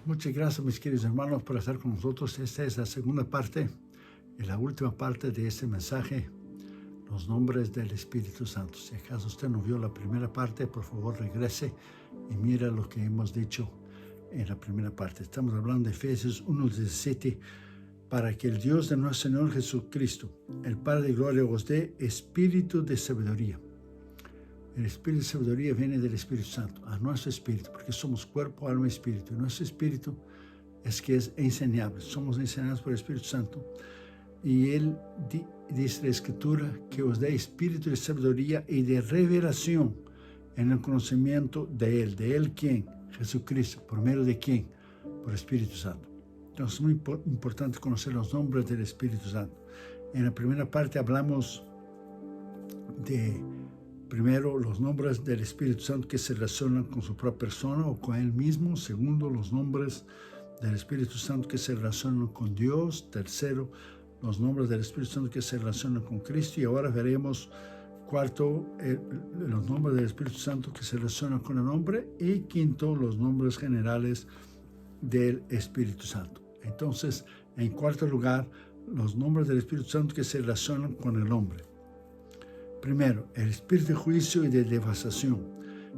Muchas gracias, mis queridos hermanos, por estar con nosotros. Esta es la segunda parte y la última parte de este mensaje, los nombres del Espíritu Santo. Si acaso usted no vio la primera parte, por favor regrese y mira lo que hemos dicho en la primera parte. Estamos hablando de Efesios 1:17, para que el Dios de nuestro Señor Jesucristo, el Padre de gloria, os dé espíritu de sabiduría. El espíritu de sabiduría viene del Espíritu Santo, a nuestro espíritu, porque somos cuerpo, alma y espíritu. Y nuestro espíritu es enseñable. Somos enseñados por el Espíritu Santo. Y Él dice la Escritura que os dé espíritu de sabiduría y de revelación en el conocimiento de Él. ¿De Él quién? Jesucristo. ¿Por medio de quién? Por el Espíritu Santo. Entonces es muy importante conocer los nombres del Espíritu Santo. En la primera parte hablamos de, primero, los nombres del Espíritu Santo que se relacionan con su propia persona o con Él mismo. Segundo, los nombres del Espíritu Santo que se relacionan con Dios. Tercero, los nombres del Espíritu Santo que se relacionan con Cristo. Y ahora veremos, cuarto, los nombres del Espíritu Santo que se relacionan con el hombre. Y quinto, los nombres generales del Espíritu Santo. Entonces, en cuarto lugar, los nombres del Espíritu Santo que se relacionan con el hombre. Primero, el espíritu de juicio y de devastación.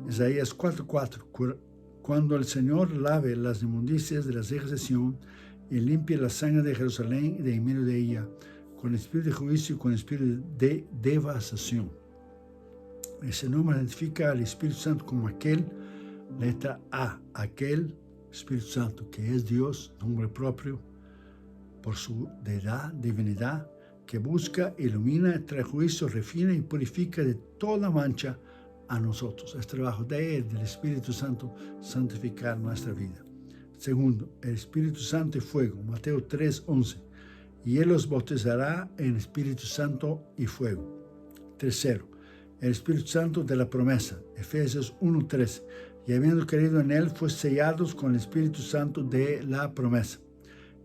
Isaías 4:4. Cuando el Señor lave las inmundicias de las hijas de Sión y limpie la sangre de Jerusalén y de en medio de ella, con espíritu de juicio y con espíritu de devastación. Ese nombre identifica al Espíritu Santo como aquel, letra A, aquel Espíritu Santo que es Dios, nombre propio, por su deidad, divinidad, que busca, ilumina, trae juicio, refina y purifica de toda mancha a nosotros. Es trabajo de Él, del Espíritu Santo, santificar nuestra vida. Segundo, el Espíritu Santo y fuego, Mateo 3:11. Y Él los bautizará en Espíritu Santo y fuego. Tercero, el Espíritu Santo de la promesa, Efesios 1:13. Y habiendo creído en Él, fue sellados con el Espíritu Santo de la promesa.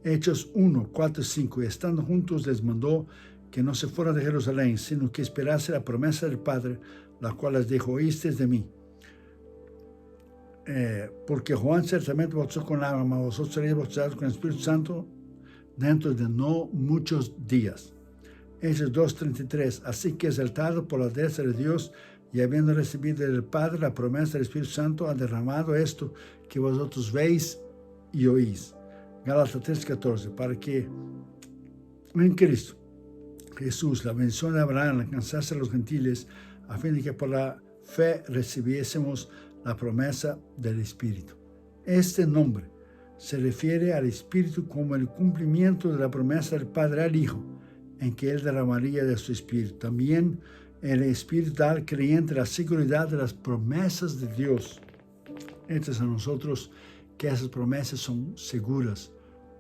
Hechos 1:4-5. Y estando juntos les mandó que no se fuera de Jerusalén, sino que esperase la promesa del Padre, la cual les dijo: oísteis de mí. Porque Juan ciertamente bautizó con agua, mas vosotros seréis bautizados con el Espíritu Santo dentro de no muchos días. Hechos 2:33. Así que exaltado por la diestra de Dios, y habiendo recibido del Padre la promesa del Espíritu Santo, ha derramado esto que vosotros veis y oís. Gálatas 3:14. Para que en Cristo Jesús la bendición de Abraham alcanzase a los gentiles, a fin de que por la fe recibiésemos la promesa del Espíritu. Este nombre se refiere al Espíritu como el cumplimiento de la promesa del Padre al Hijo, en que Él derramaría de su Espíritu. También el Espíritu da al creyente la seguridad de las promesas de Dios. Entonces a nosotros que esas promesas son seguras,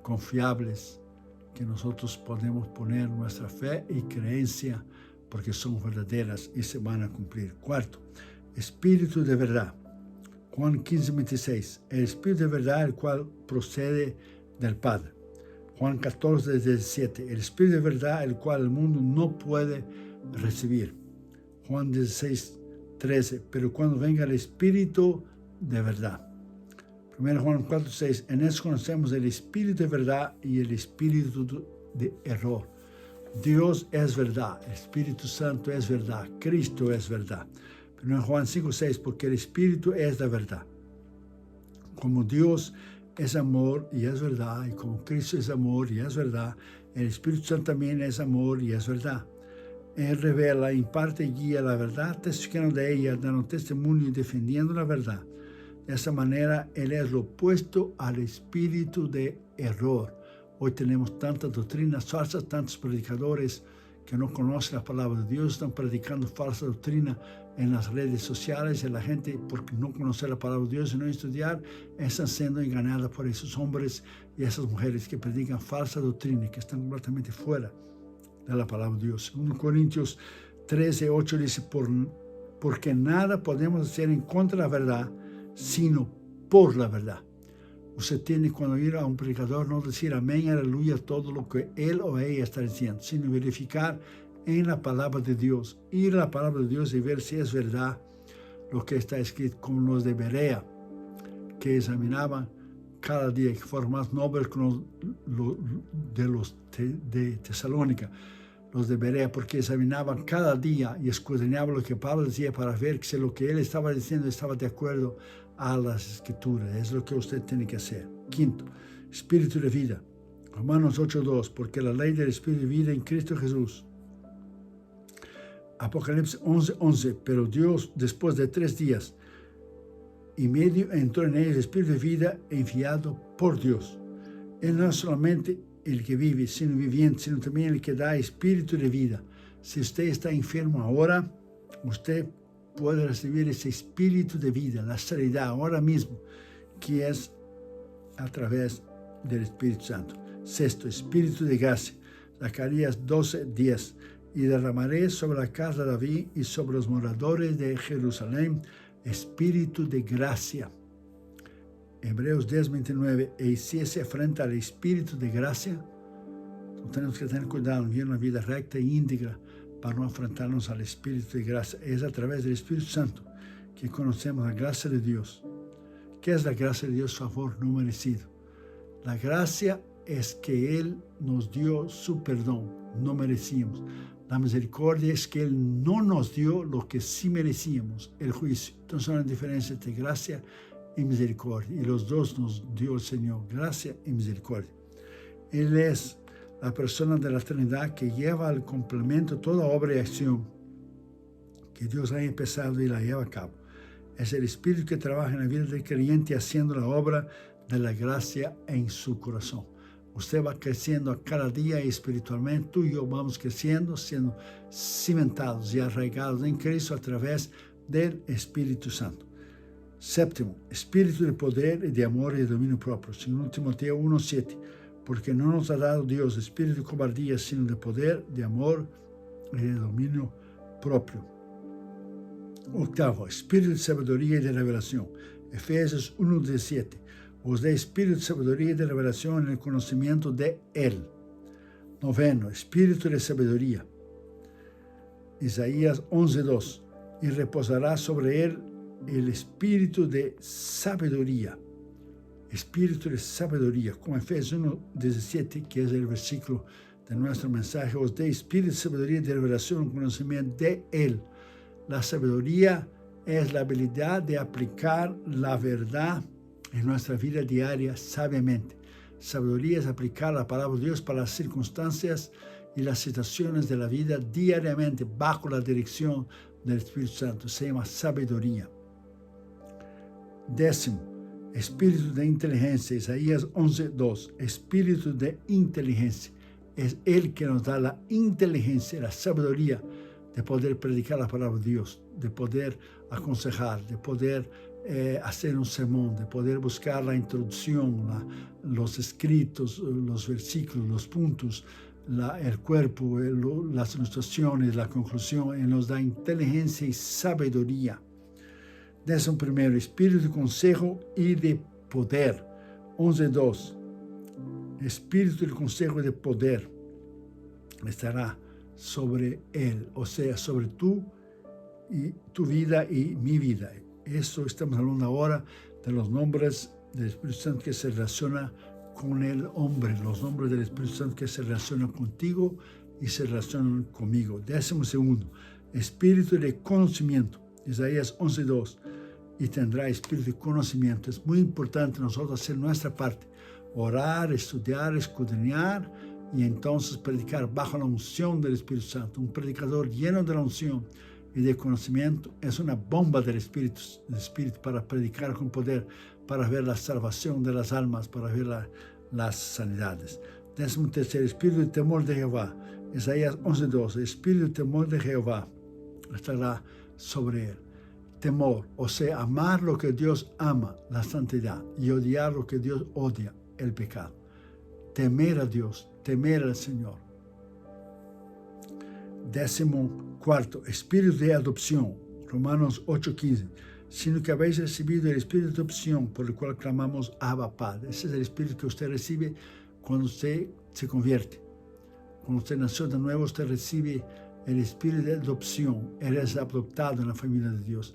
confiables, que nosotros podemos poner nuestra fe y creencia porque son verdaderas y se van a cumplir. Cuarto, Espíritu de verdad. Juan 15:26. El Espíritu de verdad, el cual procede del Padre. Juan 14:17. El Espíritu de verdad, el cual el mundo no puede recibir. Juan 16:13. Pero cuando venga el Espíritu de verdad. 1 Juan 4:6. En eso conocemos el Espíritu de verdad y el Espíritu de error. Dios es verdad, el Espíritu Santo es verdad, Cristo es verdad. 1 Juan 5:6. Porque el Espíritu es la verdad. Como Dios es amor y es verdad, y como Cristo es amor y es verdad, el Espíritu Santo también es amor y es verdad. Él revela, imparte y guía la verdad, testificando de ella, dando testimonio y defendiendo la verdad. De esa manera, Él es lo opuesto al espíritu de error. Hoy tenemos tantas doctrinas falsas, tantos predicadores que no conocen la palabra de Dios, están predicando falsa doctrina en las redes sociales, y la gente, porque no conocer la palabra de Dios y no estudiar, están siendo engañadas por esos hombres y esas mujeres que predican falsa doctrina, que están completamente fuera de la palabra de Dios. 1 Corintios 13:8 dice: porque nada podemos hacer en contra de la verdad, sino por la verdad. Usted tiene, cuando ir a un predicador, no decir amén, aleluya, todo lo que él o ella está diciendo, sino verificar en la palabra de Dios, ir a la palabra de Dios y ver si es verdad lo que está escrito, como los de Berea, que examinaban cada día, que fueron más nobles que los de Tesalónica, los de Berea, porque examinaban cada día y escudriñaban lo que Pablo decía para ver si lo que él estaba diciendo estaba de acuerdo a las Escrituras. Es lo que usted tiene que hacer. Quinto, espíritu de vida. Romanos 8:2, porque la ley del espíritu de vida en Cristo Jesús. Apocalipsis 11:11, pero Dios, después de 3 días y medio, entró en ellos el espíritu de vida enviado por Dios. Él no es solamente el que vive, sino viviente, sino también el que da espíritu de vida. Si usted está enfermo ahora, usted puede recibir ese espíritu de vida, la sanidad ahora mismo, que es a través del Espíritu Santo. Sexto, espíritu de gracia. Zacarías 12:10. Y derramaré sobre la casa de David y sobre los moradores de Jerusalén espíritu de gracia. Hebreos 10:29. Y si se enfrenta al espíritu de gracia, tenemos que tener cuidado en vivir una vida recta e íntegra para no enfrentarnos al espíritu de gracia. Es a través del Espíritu Santo que conocemos la gracia de Dios. ¿Qué es la gracia de Dios? Favor no merecido. La gracia es que Él nos dio su perdón, no merecíamos. La misericordia es que Él no nos dio lo que sí merecíamos, el juicio. Entonces hay una diferencia entre gracia y misericordia. Y los dos nos dio el Señor, gracia y misericordia. Él es la persona de la Trinidad que lleva al complemento toda obra y acción que Dios ha empezado y la lleva a cabo. Es el Espíritu que trabaja en la vida del creyente haciendo la obra de la gracia en su corazón. Usted va creciendo a cada día espiritualmente, tú y yo vamos creciendo, siendo cimentados y arraigados en Cristo a través del Espíritu Santo. Séptimo, espíritu de poder y de amor y de dominio propio. 2 Timoteo 1:7, porque no nos ha dado Dios espíritu de cobardía, sino de poder, de amor y de dominio propio. Octavo, espíritu de sabiduría y de revelación. Efesios 1:17. Os dé espíritu de sabiduría y de revelación en el conocimiento de Él. Noveno, espíritu de sabiduría. Isaías 11:2. Y reposará sobre Él el espíritu de sabiduría. Espíritu de sabiduría. Como Efesios 1:17, que es el versículo de nuestro mensaje. Os dé espíritu de sabiduría y de revelación en el conocimiento de Él. La sabiduría es la habilidad de aplicar la verdad en nuestra vida diaria sabiamente. Sabiduría es aplicar la palabra de Dios para las circunstancias y las situaciones de la vida diariamente bajo la dirección del Espíritu Santo. Se llama sabiduría. Décimo, espíritu de inteligencia. Isaías 11:2. Espíritu de inteligencia. Es Él que nos da la inteligencia, la sabiduría de poder predicar la palabra de Dios, de poder aconsejar, de poder hacer un sermón, de poder buscar la introducción, los escritos, los versículos, los puntos, el cuerpo, las ilustraciones, la conclusión. Él nos da inteligencia y sabiduría. Décimo primero, espíritu de consejo y de poder. 11:2. Espíritu de consejo y de poder estará sobre Él, o sea, sobre tu vida y mi vida. Eso estamos hablando ahora de los nombres del Espíritu Santo que se relaciona con el hombre, los nombres del Espíritu Santo que se relacionan contigo y se relacionan conmigo. Décimo segundo, espíritu de conocimiento. Isaías 11:2. Y tendrá espíritu de conocimiento. Es muy importante nosotros hacer nuestra parte, orar, estudiar, escudriñar y entonces predicar bajo la unción del Espíritu Santo. Un predicador lleno de la unción y de conocimiento es una bomba del Espíritu para predicar con poder, para ver la salvación de las almas, para ver las sanidades. Décimo tercero, espíritu de temor de Jehová. Isaías 11:2. Espíritu de temor de Jehová estará sobre él. Temor, o sea, amar lo que Dios ama, la santidad, y odiar lo que Dios odia, el pecado. Temer a Dios, temer al Señor. Décimo cuarto, espíritu de adopción. Romanos 8:15. Sino que habéis recibido el espíritu de adopción por el cual clamamos Abba, Padre. Ese es el espíritu que usted recibe cuando usted se convierte. Cuando usted nació de nuevo, usted recibe el espíritu de adopción. Eres adoptado en la familia de Dios.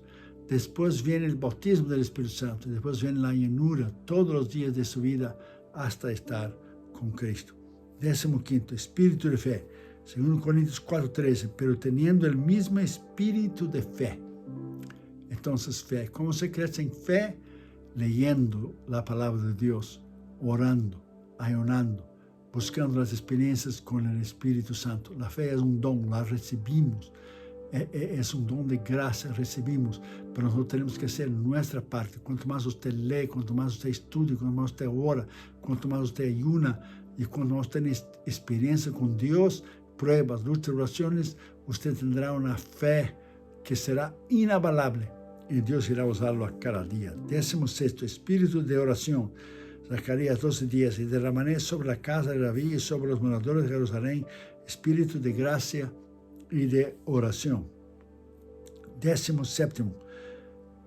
Después viene el bautismo del Espíritu Santo. Después viene la llenura todos los días de su vida hasta estar con Cristo. 15, espíritu de fe. 2 Corintios 4:13, pero teniendo el mismo espíritu de fe. Entonces, fe. ¿Cómo se crece en fe? Leyendo la palabra de Dios, orando, ayunando, buscando las experiencias con el Espíritu Santo. La fe es un don, la recibimos. Es un don de gracia, recibimos, pero nosotros tenemos que hacer nuestra parte. Cuanto más usted lee, cuanto más usted estudia, cuanto más usted ora, cuanto más usted ayuna y cuanto más usted tiene experiencia con Dios, pruebas, luchas, oraciones, usted tendrá una fe que será inabalable y Dios irá a usarlo a cada día. 16, espíritu de oración. Zacarías 12:10, y derramaré sobre la casa de David y sobre los moradores de Jerusalén espíritu de gracia y de oración. 17,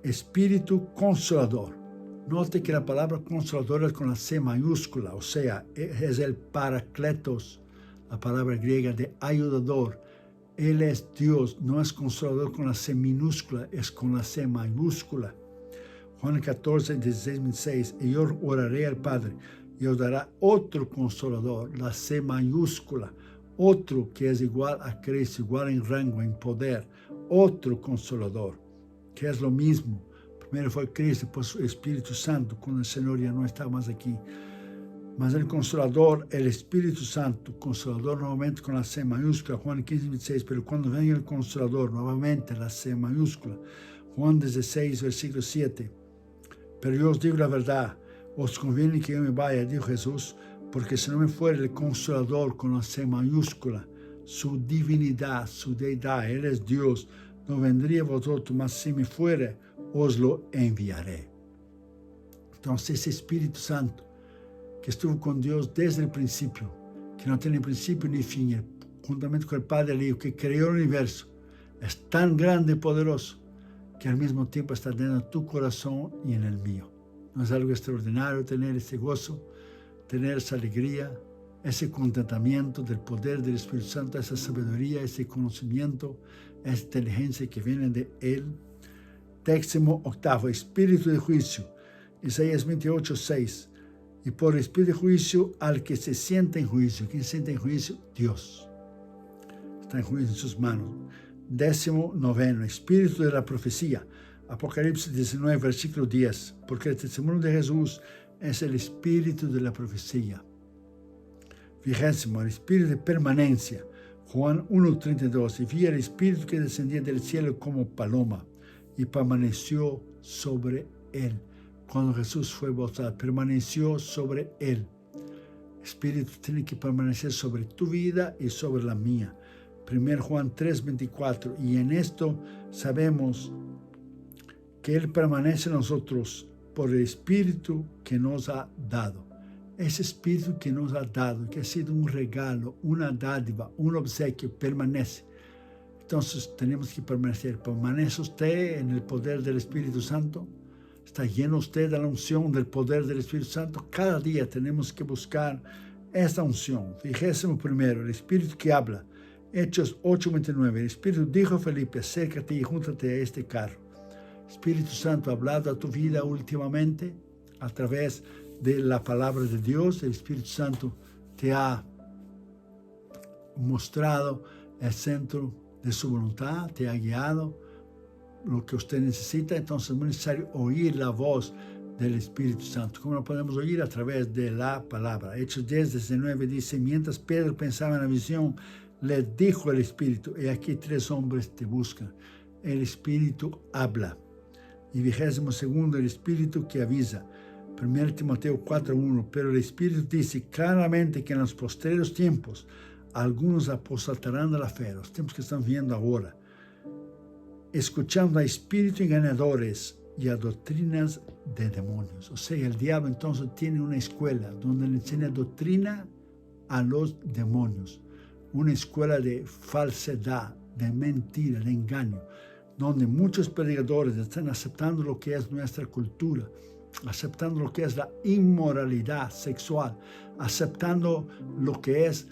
espíritu consolador. Note que la palabra consolador es con la C mayúscula, o sea, es el paracletos, la palabra griega de ayudador. Él es Dios, no es consolador con la C minúscula, es con la C mayúscula. Juan 14, 16, 26, y yo oraré al Padre, y os dará otro consolador, la C mayúscula, otro que es igual a Cristo, igual en rango, en poder, otro consolador, que es lo mismo. Primero fue Cristo, después el Espíritu Santo, cuando el Señor ya no está más aquí. Mas el Consolador, el Espíritu Santo, Consolador nuevamente con la C mayúscula, Juan 15, 26, pero cuando venga el Consolador, nuevamente la C mayúscula, Juan 16, versículo 7, pero yo os digo la verdad, os conviene que yo me vaya, dijo Jesús, porque si no me fuera el Consolador con la C mayúscula, su divinidad, su deidad, Él es Dios, no vendría a vosotros, mas si me fuera, os lo enviaré. Entonces ese Espíritu Santo, que estuvo con Dios desde el principio, que no tiene principio ni fin, juntamente con el Padre Hijo, que creó el universo, es tan grande y poderoso, que al mismo tiempo está dentro de tu corazón y en el mío. No es algo extraordinario tener ese gozo, tener esa alegría, ese contentamiento del poder del Espíritu Santo, esa sabiduría, ese conocimiento, esa inteligencia que viene de Él. 18, espíritu de juicio. Isaías 28, 6. Y por espíritu de juicio al que se sienta en juicio. ¿Quién se sienta en juicio? Dios. Está en juicio en sus manos. 19, espíritu de la profecía. Apocalipsis 19, versículo 10. Porque el testimonio de Jesús es el espíritu de la profecía. 20, el espíritu de permanencia. Juan 1, 32. Y vi el espíritu que descendía del cielo como paloma y permaneció sobre él. Cuando Jesús fue bautizado, permaneció sobre él. El Espíritu tiene que permanecer sobre tu vida y sobre la mía. 1 Juan 3, 24. Y en esto sabemos que Él permanece en nosotros por el Espíritu que nos ha dado. Ese Espíritu que nos ha dado, que ha sido un regalo, una dádiva, un obsequio, permanece. Entonces tenemos que permanecer. ¿Permanece usted en el poder del Espíritu Santo? ¿Está lleno usted de la unción del poder del Espíritu Santo? Cada día tenemos que buscar esta unción. 21, el Espíritu que habla. Hechos 8:29. El Espíritu dijo a Felipe, acércate y júntate a este carro. Espíritu Santo ha hablado a tu vida últimamente a través de la palabra de Dios. El Espíritu Santo te ha mostrado el centro de su voluntad, te ha guiado lo que usted necesita. Entonces es muy necesario oír la voz del Espíritu Santo. ¿Cómo lo podemos oír? A través de la palabra. Hechos 10, 19 dice, mientras Pedro pensaba en la visión, le dijo el Espíritu, y aquí 3 hombres te buscan. El Espíritu habla. Y 22, el Espíritu que avisa. 1 Timoteo 4:1, pero el Espíritu dice claramente que en los postreros tiempos algunos apostatarán de la fe, los tiempos que están viendo ahora, escuchando a espíritus engañadores y a doctrinas de demonios. O sea, el diablo entonces tiene una escuela donde le enseña doctrina a los demonios, una escuela de falsedad, de mentira, de engaño, donde muchos predicadores están aceptando lo que es nuestra cultura, aceptando lo que es la inmoralidad sexual, aceptando lo que es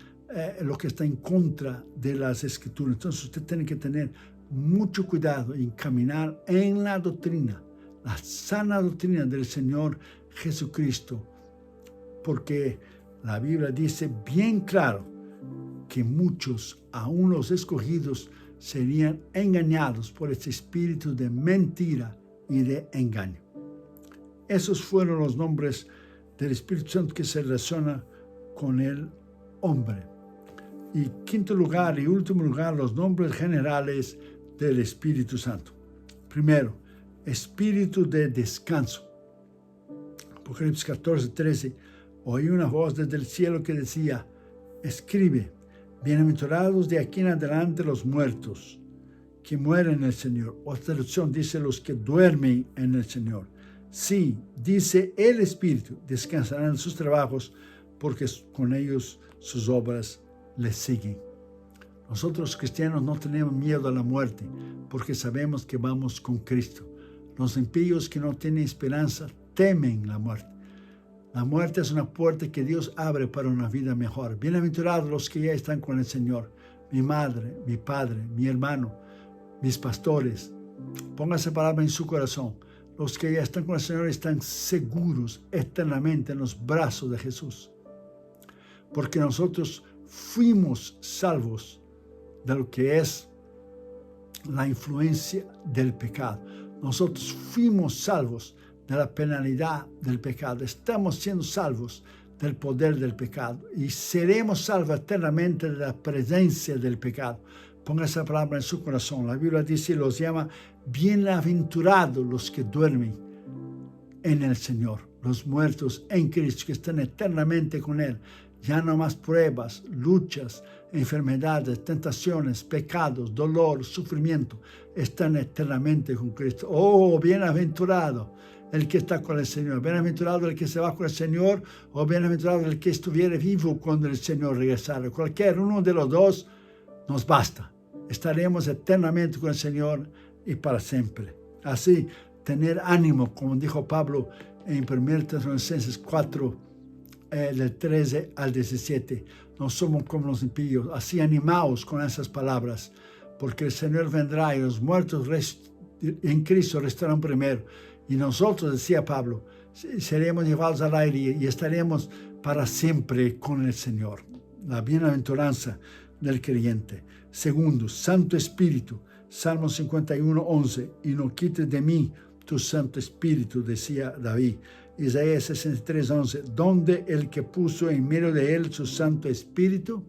lo que está en contra de las Escrituras. Entonces usted tiene que tener mucho cuidado en caminar en la doctrina, la sana doctrina del Señor Jesucristo, porque la Biblia dice bien claro que muchos, aún los escogidos, serían engañados por este espíritu de mentira y de engaño. Esos fueron los nombres del Espíritu Santo que se relaciona con el hombre. Y quinto lugar y último lugar, los nombres generales del Espíritu Santo. Primero, espíritu de descanso. Apocalipsis 14:13, oí una voz desde el cielo que decía, escribe, bienaventurados de aquí en adelante los muertos que mueren en el Señor. Otra traducción dice los que duermen en el Señor. Sí, dice el Espíritu, descansarán de sus trabajos porque con ellos sus obras les siguen. Nosotros cristianos no tenemos miedo a la muerte porque sabemos que vamos con Cristo. Los impíos que no tienen esperanza temen la muerte. La muerte es una puerta que Dios abre para una vida mejor. Bienaventurados los que ya están con el Señor. Mi madre, mi padre, mi hermano, mis pastores. Ponga esa palabra en su corazón. Los que ya están con el Señor están seguros eternamente en los brazos de Jesús. Porque nosotros fuimos salvos de lo que es la influencia del pecado. Nosotros fuimos salvos de la penalidad del pecado. Estamos siendo salvos del poder del pecado y seremos salvos eternamente de la presencia del pecado. Ponga esa palabra en su corazón. La Biblia dice, los llama bienaventurados los que duermen en el Señor, los muertos en Cristo, que están eternamente con Él. Ya no más pruebas, luchas, enfermedades, tentaciones, pecados, dolor, sufrimiento. Están eternamente con Cristo. Oh, bienaventurado el que está con el Señor. Bienaventurado el que se va con el Señor, o bienaventurado el que estuviera vivo cuando el Señor regresara. Cualquier uno de los dos nos basta. Estaremos eternamente con el Señor y para siempre. Así, tener ánimo, como dijo Pablo en 1 Tesalonicenses 4, del 13 al 17. No somos como los impíos. Así animaos con esas palabras, porque el Señor vendrá y los muertos en Cristo restarán primero. Y nosotros, decía Pablo, seremos llevados al aire y estaremos para siempre con el Señor. La bienaventuranza del creyente. Segundo, Santo Espíritu. Salmo 51:11. Y no quites de mí tu Santo Espíritu, decía David. Isaías 63:11. Donde el que puso en medio de él su Santo Espíritu,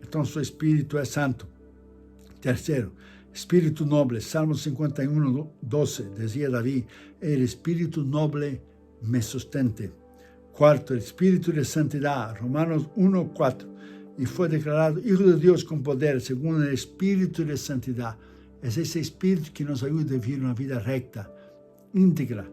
entonces su Espíritu es santo. Tercero, Espíritu noble. Salmo 51:12. Decía David, el Espíritu noble me sustente. Cuarto, el Espíritu de santidad. Romanos 1:4. Y fue declarado Hijo de Dios con poder, según el Espíritu de santidad. Es ese Espíritu que nos ayuda a vivir una vida recta, íntegra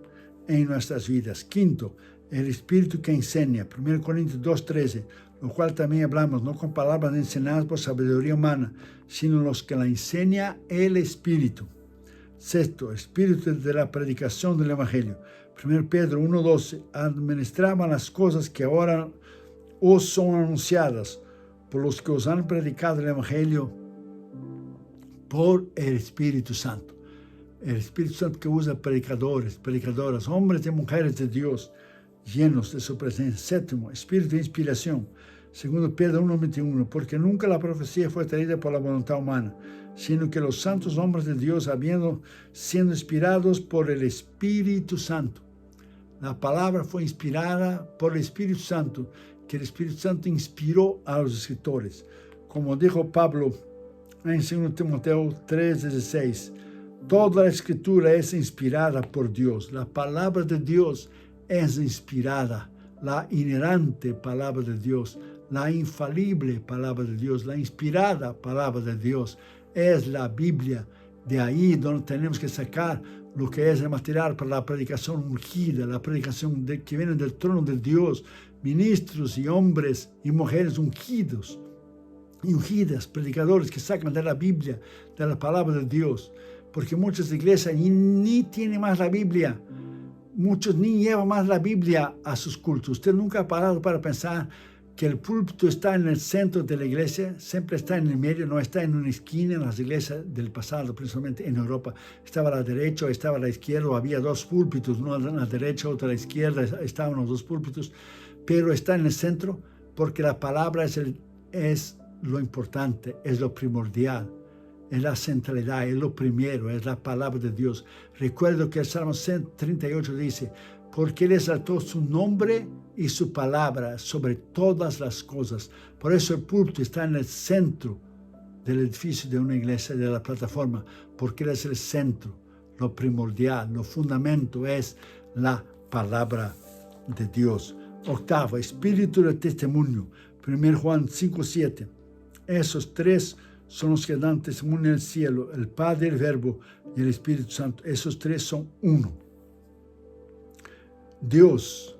en nuestras vidas. Quinto, el Espíritu que enseña. 1 Corintios 2:13, lo cual también hablamos, no con palabras enseñadas por sabiduría humana, sino los que la enseña el Espíritu. Sexto, Espíritu de la predicación del Evangelio. 1 Pedro 1:12, administraban las cosas que ahora os son anunciadas por los que os han predicado el Evangelio por el Espíritu Santo. El Espíritu Santo que usa predicadores, predicadoras, hombres y mujeres de Dios llenos de su presencia. Séptimo, Espíritu de inspiración. 2 Pedro 1:21, porque nunca la profecía fue traída por la voluntad humana, sino que los santos hombres de Dios, siendo inspirados por el Espíritu Santo. La palabra fue inspirada por el Espíritu Santo, que el Espíritu Santo inspiró a los escritores. Como dijo Pablo en 2 Timoteo 3:16, toda la Escritura es inspirada por Dios. La palabra de Dios es inspirada, la inerrante palabra de Dios, la infalible palabra de Dios, la inspirada palabra de Dios es la Biblia. De ahí donde tenemos que sacar lo que es el material para la predicación ungida, la predicación que viene del trono de Dios, ministros y hombres y mujeres ungidos y ungidas, predicadores que sacan de la Biblia, de la palabra de Dios, porque muchas iglesias ni tienen más la Biblia, muchos ni llevan más la Biblia a sus cultos. Usted nunca ha parado para pensar que el púlpito está en el centro de la iglesia, siempre está en el medio, no está en una esquina. En las iglesias del pasado, principalmente en Europa, estaba a la derecha o estaba a la izquierda, o había dos púlpitos, uno a la derecha, otro a la izquierda, estaban los dos púlpitos, pero está en el centro porque la palabra es lo importante, es lo primordial, es la centralidad, es lo primero, es la palabra de Dios. Recuerdo que el Salmo 138 dice: porque Él exaltó su nombre y su palabra sobre todas las cosas. Por eso el púlpito está en el centro del edificio de una iglesia, de la plataforma, porque Él es el centro, lo primordial, lo fundamento es la palabra de Dios. Octavo, espíritu de testimonio, 1 Juan 5:7. Esos tres son los que dan testimonio en el cielo, el Padre, el Verbo y el Espíritu Santo. Esos tres son uno. Dios,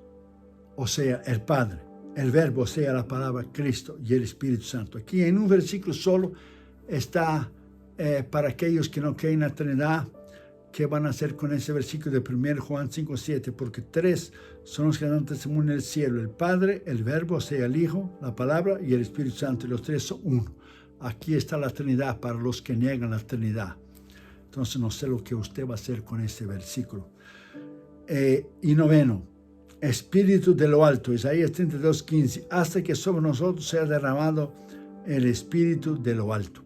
o sea, el Padre, el Verbo, o sea, la palabra Cristo, y el Espíritu Santo. Aquí en un versículo solo está para aquellos que no creen en la Trinidad, ¿qué van a hacer con ese versículo de 1 Juan 5:7? Porque tres son los que dan testimonio en el cielo: el Padre, el Verbo, o sea, el Hijo, la palabra, y el Espíritu Santo. Y los tres son uno. Aquí está la Trinidad para los que niegan la Trinidad. Entonces no sé lo que usted va a hacer con este versículo. Y noveno, Espíritu de lo alto, Isaías 32:15, hasta que sobre nosotros sea derramado el Espíritu de lo alto.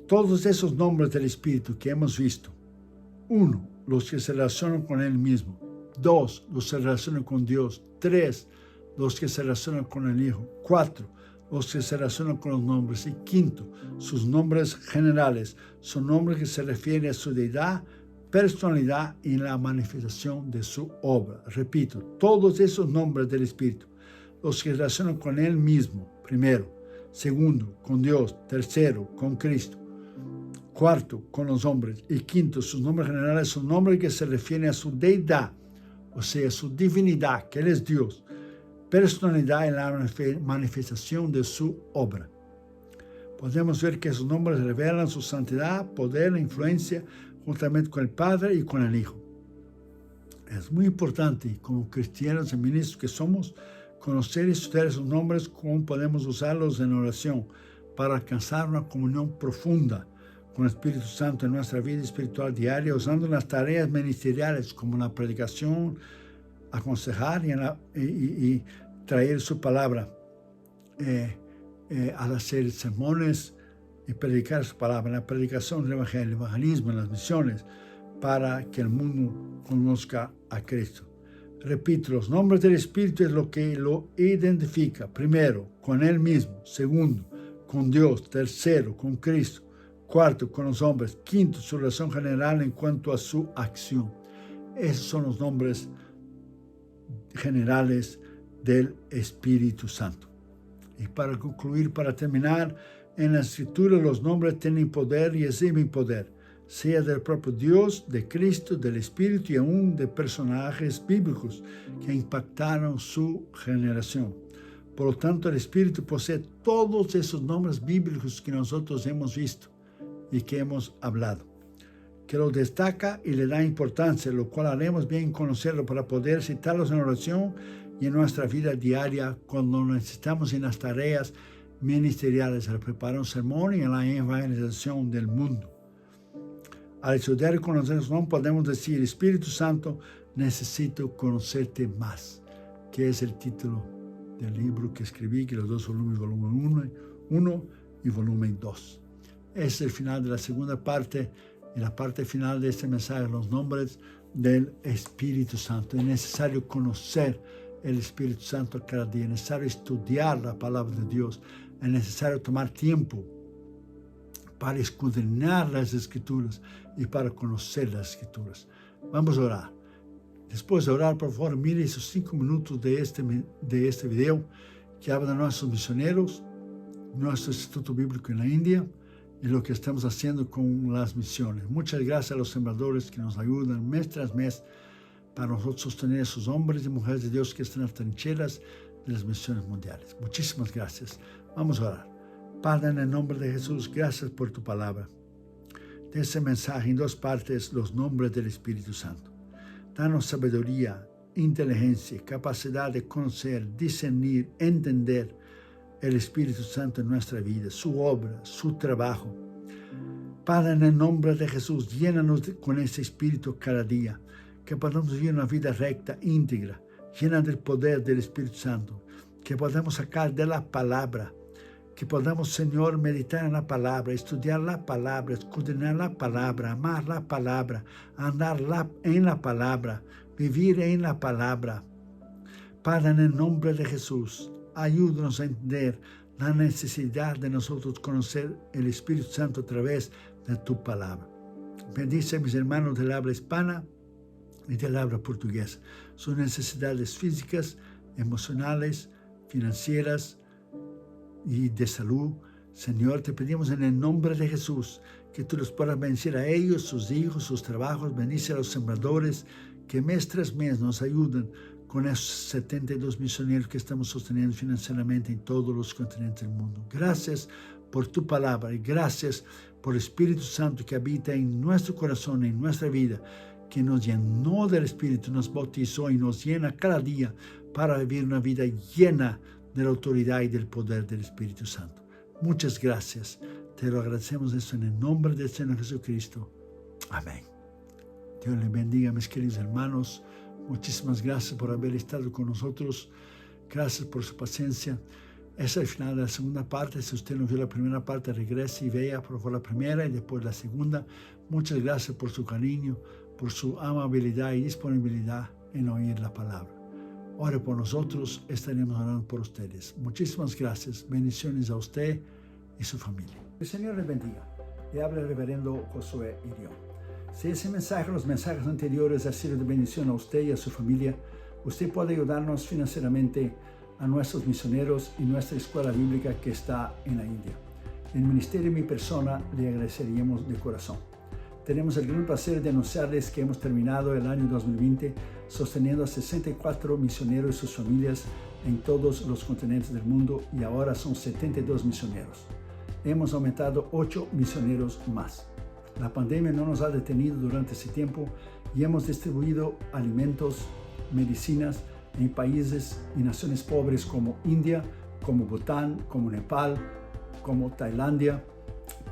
Todos esos nombres del Espíritu que hemos visto: 1, los que se relacionan con Él mismo; 2, los que se relacionan con Dios; 3, los que se relacionan con el Hijo; 4, los que se relacionan con los nombres; y 5, sus nombres generales, son nombres que se refieren a su deidad, personalidad y la manifestación de su obra. Repito, todos esos nombres del Espíritu: los que se relacionan con Él mismo, primero; segundo, con Dios; tercero, con Cristo; cuarto, con los hombres; y quinto, sus nombres generales son nombres que se refieren a su deidad, o sea, su divinidad, que Él es Dios, personalidad y la manifestación de su obra. Podemos ver que esos nombres revelan su santidad, poder e influencia juntamente con el Padre y con el Hijo. Es muy importante, como cristianos y ministros que somos, conocer y estudiar esos nombres, cómo podemos usarlos en oración para alcanzar una comunión profunda con el Espíritu Santo en nuestra vida espiritual diaria, usando las tareas ministeriales como la predicación, aconsejar y traer su palabra, al hacer sermones y predicar su palabra, en la predicación del Evangelio, el evangelismo, en las misiones, para que el mundo conozca a Cristo. Repito, los nombres del Espíritu es lo que lo identifica: primero, con Él mismo; segundo, con Dios; tercero, con Cristo; cuarto, con los hombres; quinto, su relación general en cuanto a su acción. Esos son los nombres generales del Espíritu Santo. Y para concluir, para terminar, en la Escritura los nombres tienen poder y exhiben poder, sea del propio Dios, de Cristo, del Espíritu y aún de personajes bíblicos que impactaron su generación. Por lo tanto, el Espíritu posee todos esos nombres bíblicos que nosotros hemos visto y que hemos hablado, que los destaca y le da importancia, lo cual haremos bien conocerlo para poder citarlos en oración y en nuestra vida diaria cuando necesitamos en las tareas ministeriales, al preparar un sermón y en la evangelización del mundo. Al estudiar y conocer su nombre, podemos decir: Espíritu Santo, necesito conocerte más, que es el título del libro que escribí, que los dos volúmenes, volumen 1 y volumen 2. Es el final de la segunda parte, y la parte final de este mensaje: los nombres del Espíritu Santo. Es necesario conocer el Espíritu Santo cada día, es necesario estudiar la palabra de Dios, es necesario tomar tiempo para escudriñar las Escrituras y para conocer las Escrituras. Vamos a orar. Después de orar, por favor, mire esos 5 minutos de este video que habla de nuestros misioneros, nuestro Instituto Bíblico en la India y lo que estamos haciendo con las misiones. Muchas gracias a los sembradores que nos ayudan mes tras mes para nosotros sostener a esos hombres y mujeres de Dios que están en las trincheras de las misiones mundiales. Muchísimas gracias. Vamos a orar. Padre, en el nombre de Jesús, gracias por tu palabra. De ese mensaje en 2 partes, los nombres del Espíritu Santo. Danos sabiduría inteligencia, capacidad de conocer, discernir, entender el Espíritu Santo en nuestra vida, su obra, su trabajo. Padre, en el nombre de Jesús, llénanos con ese Espíritu cada día, que podamos vivir una vida recta, íntegra, llena del poder del Espíritu Santo, que podamos sacar de la palabra, que podamos, Señor, meditar en la palabra, estudiar la palabra, escudriñar la palabra, amar la palabra, andar en la palabra, vivir en la palabra. Padre, en el nombre de Jesús, ayúdanos a entender la necesidad de nosotros conocer el Espíritu Santo a través de tu palabra. Bendice a mis hermanos del habla hispana y del habla portuguesa. Sus necesidades físicas, emocionales, financieras y de salud. Señor, te pedimos en el nombre de Jesús que tú los puedas bendecir a ellos, sus hijos, sus trabajos. Bendice a los sembradores que mes tras mes nos ayudan con esos 72 misioneros que estamos sosteniendo financieramente en todos los continentes del mundo. Gracias por tu palabra y gracias por el Espíritu Santo que habita en nuestro corazón, en nuestra vida, que nos llenó del Espíritu, nos bautizó y nos llena cada día para vivir una vida llena de la autoridad y del poder del Espíritu Santo. Muchas gracias. Te lo agradecemos esto en el nombre del Señor Jesucristo. Amén. Dios les bendiga, mis queridos hermanos. Muchísimas gracias por haber estado con nosotros. Gracias por su paciencia. Ese es el final de la segunda parte. Si usted no vio la primera parte, regrese y vea por favor la primera y después la segunda. Muchas gracias por su cariño, por su amabilidad y disponibilidad en oír la palabra. Ore por nosotros, estaremos orando por ustedes. Muchísimas gracias. Bendiciones a usted y su familia. El Señor les bendiga. Le habla el reverendo Josué Irión. Si ese mensaje, los mensajes anteriores, ha sido de bendición a usted y a su familia, usted puede ayudarnos financieramente a nuestros misioneros y nuestra escuela bíblica que está en la India. En el ministerio y mi persona le agradeceríamos de corazón. Tenemos el gran placer de anunciarles que hemos terminado el año 2020 sosteniendo a 64 misioneros y sus familias en todos los continentes del mundo y ahora son 72 misioneros. Hemos aumentado 8 misioneros más. La pandemia no nos ha detenido durante ese tiempo y hemos distribuido alimentos, medicinas en países y naciones pobres como India, como Bután, como Nepal, como Tailandia,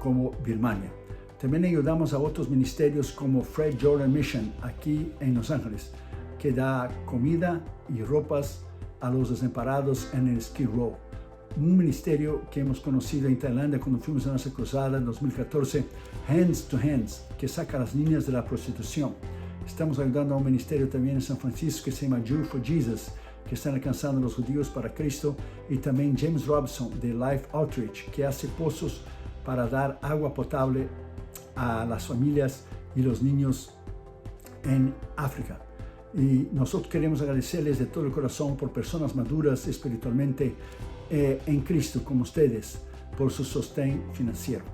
como Birmania. También ayudamos a otros ministerios como Fred Jordan Mission aquí en Los Ángeles, que da comida y ropas a los desamparados en el Skid Row. Un ministerio que hemos conocido en Tailandia cuando fuimos a nuestra cruzada en 2014, Hands to Hands, que saca a las niñas de la prostitución. Estamos ayudando a un ministerio también en San Francisco que se llama Jew for Jesus, que están alcanzando a los judíos para Cristo, y también James Robson de Life Outreach, que hace pozos para dar agua potable a las familias y los niños en África. Y nosotros queremos agradecerles de todo el corazón por personas maduras espiritualmente en Cristo como ustedes, por su sostén financiero.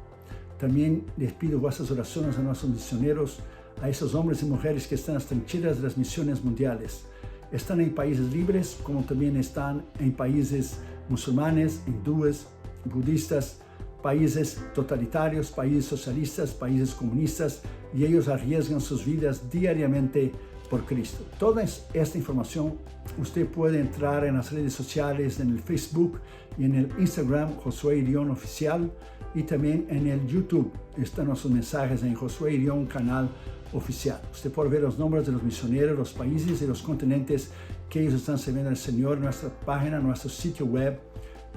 También les pido vuestras oraciones a nuestros misioneros, a esos hombres y mujeres que están en las trincheras de las misiones mundiales. Están en países libres como también están en países musulmanes, hindúes, budistas, países totalitarios, países socialistas, países comunistas, y ellos arriesgan sus vidas diariamente por Cristo. Toda esta información usted puede entrar en las redes sociales, en el Facebook y en el Instagram Josué Irión Oficial, y también en el YouTube están nuestros mensajes en Josué Irión Canal Oficial. Usted puede ver los nombres de los misioneros, los países y los continentes que ellos están sirviendo al Señor en nuestra página, nuestro sitio web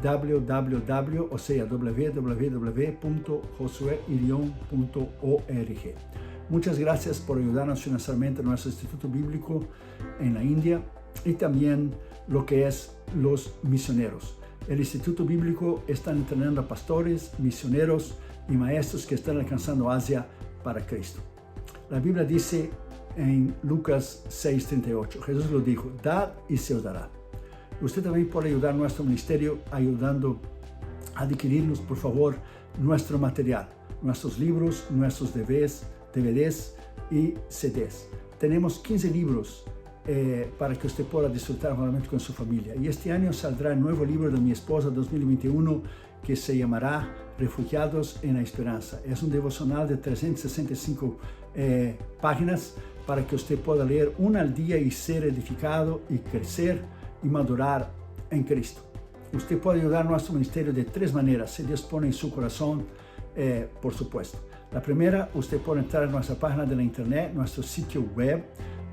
www.josueirion.org. Muchas gracias por ayudarnos financieramente a nuestro Instituto Bíblico en la India y también lo que es los misioneros. El Instituto Bíblico está entrenando a pastores, misioneros y maestros que están alcanzando Asia para Cristo. La Biblia dice en Lucas 6:38, Jesús lo dijo: dad y se os dará. Usted también puede ayudar a nuestro ministerio ayudando a adquirirnos, por favor, nuestro material, nuestros libros, nuestros DVDs y CDs. Tenemos 15 libros para que usted pueda disfrutar nuevamente con su familia. Y este año saldrá el nuevo libro de mi esposa 2021 que se llamará Refugiados en la Esperanza. Es un devocional de 365 páginas para que usted pueda leer una al día y ser edificado y crecer y madurar en Cristo. Usted puede ayudar a nuestro ministerio de 3 maneras, si Dios pone en su corazón, por supuesto. La primera, usted puede entrar a nuestra página de la internet, nuestro sitio web,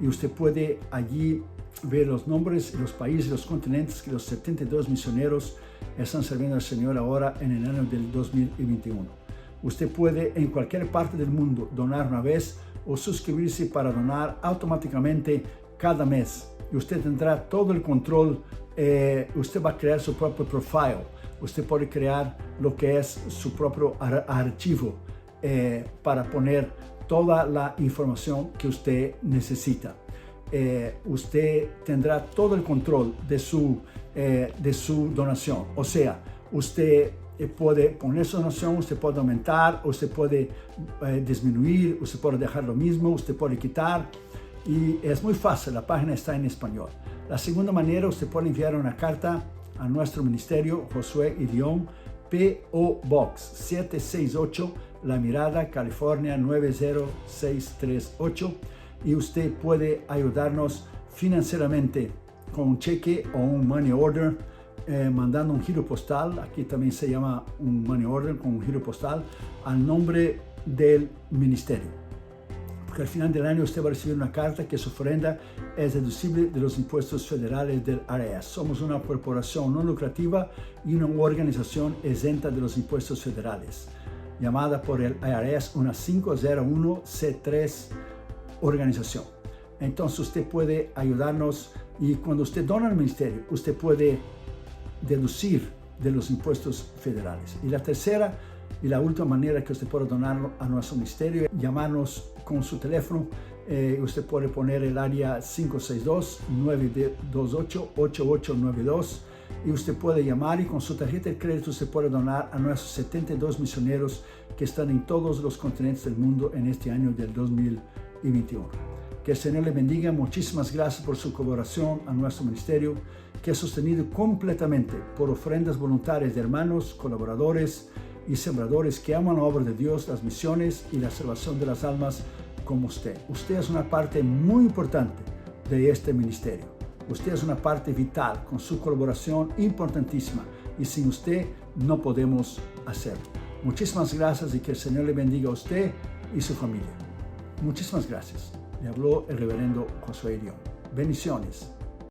y usted puede allí ver los nombres, los países, los continentes que los 72 misioneros están sirviendo al Señor ahora en el año del 2021. Usted puede en cualquier parte del mundo donar una vez o suscribirse para donar automáticamente cada mes. Y usted tendrá todo el control. Usted va a crear su propio profile. Usted puede crear lo que es su propio archivo para poner toda la información que usted necesita. Usted tendrá todo el control de su donación. O sea, usted puede poner su donación, usted puede aumentar, usted puede disminuir, usted puede dejar lo mismo, usted puede quitar. Y es muy fácil, la página está en español. La segunda manera, usted puede enviar una carta a nuestro ministerio, Josué Idión, P.O. Box 768, La Mirada, California 90638. Y usted puede ayudarnos financieramente con un cheque o un money order, mandando un giro postal. Aquí también se llama un money order con un giro postal al nombre del ministerio. Porque al final del año usted va a recibir una carta que su ofrenda es deducible de los impuestos federales del IRS. Somos una corporación no lucrativa y una organización exenta de los impuestos federales, llamada por el IRS una 501c3 organización. Entonces usted puede ayudarnos, y cuando usted dona al ministerio, usted puede deducir de los impuestos federales. Y la tercera y la última manera que usted puede donar a nuestro ministerio, llamarnos con su teléfono. Usted puede poner el área 562-928-8892 y usted puede llamar, y con su tarjeta de crédito usted puede donar a nuestros 72 misioneros que están en todos los continentes del mundo en este año del 2021. Que el Señor le bendiga. Muchísimas gracias por su colaboración a nuestro ministerio, que es sostenido completamente por ofrendas voluntarias de hermanos, colaboradores y sembradores que aman la obra de Dios, las misiones y la salvación de las almas como usted. Usted es una parte muy importante de este ministerio. Usted es una parte vital con su colaboración importantísima, y sin usted no podemos hacerlo. Muchísimas gracias, y que el Señor le bendiga a usted y su familia. Muchísimas gracias. Le habló el reverendo Josué Idión. Bendiciones.